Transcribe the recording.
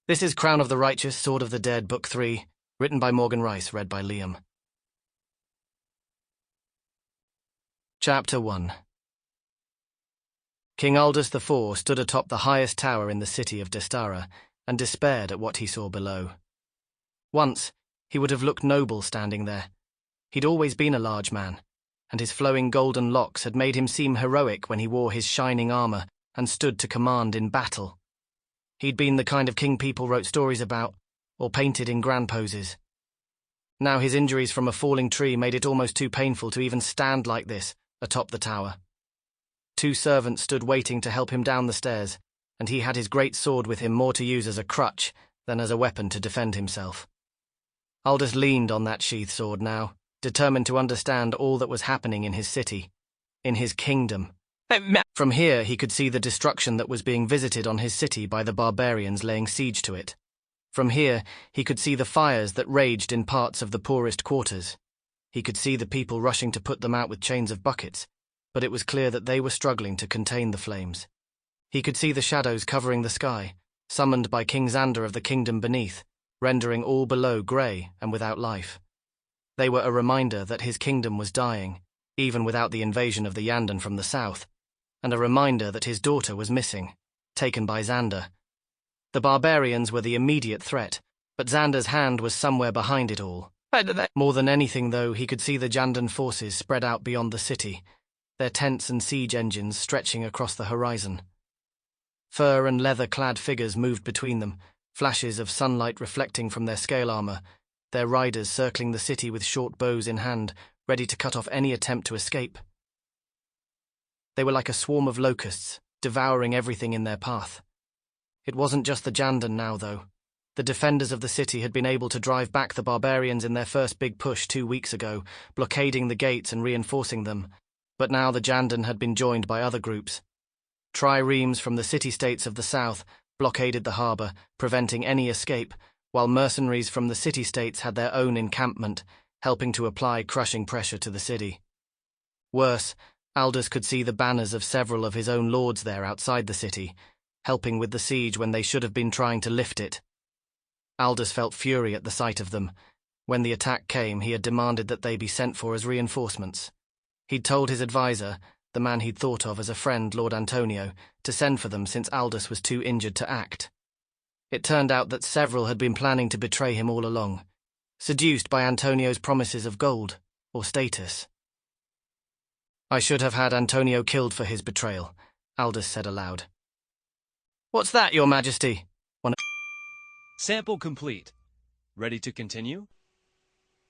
This is Crown of the Righteous, Sword of the Dead, Book 3, written by Morgan Rice, read by Liam. Chapter 1. King Aldous IV stood atop the highest tower in the city of Destara and despaired at what he saw below. Once, he would have looked noble standing there. He'd always been a large man, and his flowing golden locks had made him seem heroic when he wore his shining armor and stood to command in battle. He'd been the kind of king people wrote stories about, or painted in grand poses. Now his injuries from a falling tree made it almost too painful to even stand like this, atop the tower. 2 servants stood waiting to help him down the stairs, and he had his great sword with him more to use as a crutch than as a weapon to defend himself. Aldous leaned on that sheath sword now, determined to understand all that was happening in his city, in his kingdom. From here he could see the destruction that was being visited on his city by the barbarians laying siege to it. From here he could see the fires that raged in parts of the poorest quarters. He could see the people rushing to put them out with chains of buckets, but it was clear that they were struggling to contain the flames. He could see the shadows covering the sky, summoned by King Xander of the kingdom beneath, rendering all below grey and without life. They were a reminder that his kingdom was dying, even without the invasion of the Yandan from the south, and a reminder that his daughter was missing, taken by Xander. The barbarians were the immediate threat, but Xander's hand was somewhere behind it all. More than anything, though, he could see the Yandan forces spread out beyond the city, their tents and siege engines stretching across the horizon. Fur and leather-clad figures moved between them, flashes of sunlight reflecting from their scale armor, their riders circling the city with short bows in hand, ready to cut off any attempt to escape. They were like a swarm of locusts, devouring everything in their path. It wasn't just the Yandan now, though. The defenders of the city had been able to drive back the barbarians in their first big push 2 weeks ago, blockading the gates and reinforcing them. But now the Yandan had been joined by other groups. Triremes from the city-states of the south blockaded the harbour, preventing any escape, while mercenaries from the city-states had their own encampment, helping to apply crushing pressure to the city. Worse, Aldous could see the banners of several of his own lords there outside the city, helping with the siege when they should have been trying to lift it. Aldous felt fury at the sight of them. When the attack came, he had demanded that they be sent for as reinforcements. He'd told his advisor, the man he'd thought of as a friend, Lord Antonio, to send for them since Aldous was too injured to act. It turned out that several had been planning to betray him all along, seduced by Antonio's promises of gold or status. "I should have had Antonio killed for his betrayal," Aldous said aloud. "What's that, Your Majesty?" Sample complete. Ready to continue?